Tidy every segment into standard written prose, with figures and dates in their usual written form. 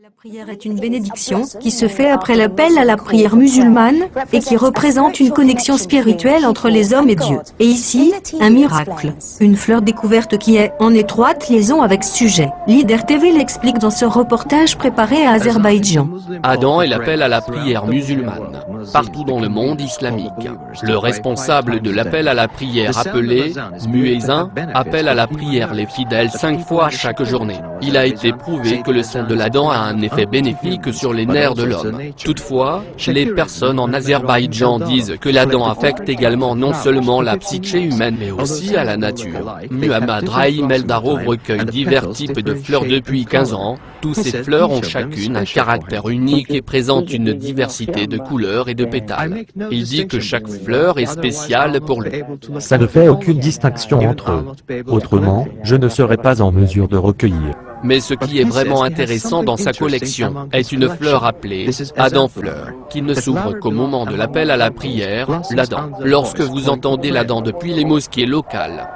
La prière est une bénédiction qui se fait après l'appel à la prière musulmane et qui représente une connexion spirituelle entre les hommes et Dieu. Et ici, un miracle, une fleur découverte qui est en étroite liaison avec ce sujet. Leader TV l'explique dans ce reportage préparé à Azerbaïdjan. Adam est l'appel à la prière musulmane, partout dans le monde islamique. Le responsable de l'appel à la prière appelé muezzin appelle à la prière les fidèles 5 fois chaque journée. Il a été prouvé que le son de l'Adhan a un effet bénéfique sur les nerfs de l'homme. Toutefois, les personnes en Azerbaïdjan disent que l'Adhan affecte également non seulement la psyché humaine mais aussi à la nature. Muhammad Rahim Eldarov recueille divers types de fleurs depuis 15 ans. Tous ces fleurs ont chacune un caractère unique et présentent une diversité de couleurs et de pétales. Il dit que chaque fleur est spéciale pour lui. Ça ne fait aucune distinction entre eux. Autrement, je ne serais pas en mesure de recueillir. Mais ce qui est vraiment intéressant dans sa collection est une fleur appelée Adhan fleur, qui ne s'ouvre qu'au moment de l'appel à la prière, l'Adhan. Lorsque vous entendez l'Adhan depuis les mosquées locales,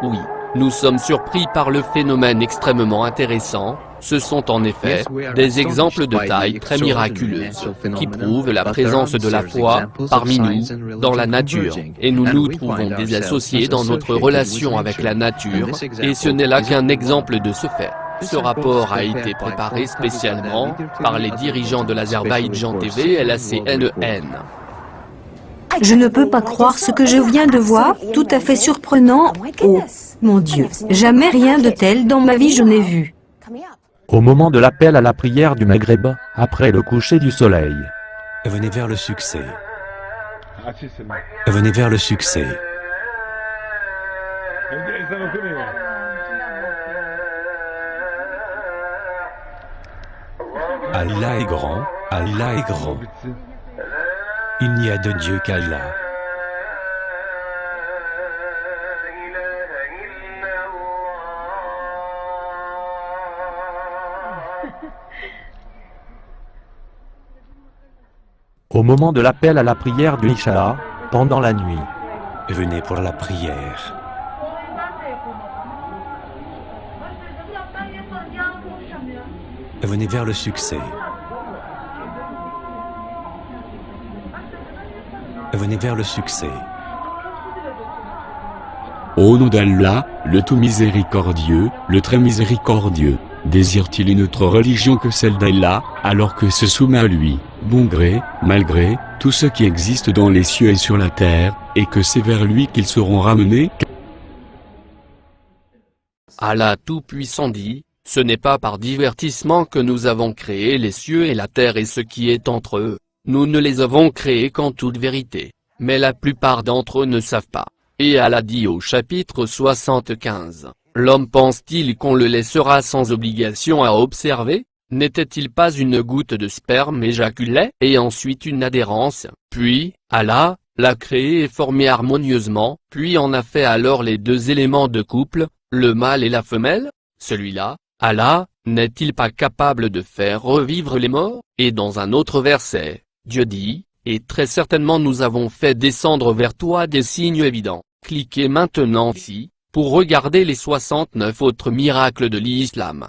oui, nous sommes surpris par le phénomène extrêmement intéressant. Ce sont en effet des exemples de taille très miraculeuse, qui prouvent la présence de la foi parmi nous, dans la nature, et nous nous trouvons des associés dans notre relation avec la nature, et ce n'est là qu'un exemple de ce fait. Ce rapport a été préparé spécialement par les dirigeants de l'Azerbaïdjan TV et la CNN. Je ne peux pas croire ce que je viens de voir, tout à fait surprenant. Oh, mon Dieu, jamais rien de tel dans ma vie je n'ai vu. Au moment de l'appel à la prière du Maghreb, après le coucher du soleil. Venez vers le succès. Venez vers le succès. Allah est grand, Allah est grand. Il n'y a de Dieu qu'Allah. Au moment de l'appel à la prière du Isha, pendant la nuit. Venez pour la prière. Venez vers le succès. Venez vers le succès. Au nom d'Allah, le tout miséricordieux, le très miséricordieux, désire-t-il une autre religion que celle d'Allah, alors que se soumet à lui, bon gré, mal gré, tout ce qui existe dans les cieux et sur la terre, et que c'est vers lui qu'ils seront ramenés? Allah Tout-Puissant dit, ce n'est pas par divertissement que nous avons créé les cieux et la terre et ce qui est entre eux. Nous ne les avons créés qu'en toute vérité, mais la plupart d'entre eux ne savent pas. Et Allah dit au chapitre 75, l'homme pense-t-il qu'on le laissera sans obligation à observer? N'était-il pas une goutte de sperme éjaculée et ensuite une adhérence? Puis, Allah l'a créé et formé harmonieusement, puis en a fait alors les deux éléments de couple, le mâle et la femelle? Celui-là, Allah, n'est-il pas capable de faire revivre les morts? Et dans un autre verset, Dieu dit, et très certainement nous avons fait descendre vers toi des signes évidents. Cliquez maintenant ici, pour regarder les 69 autres miracles de l'islam.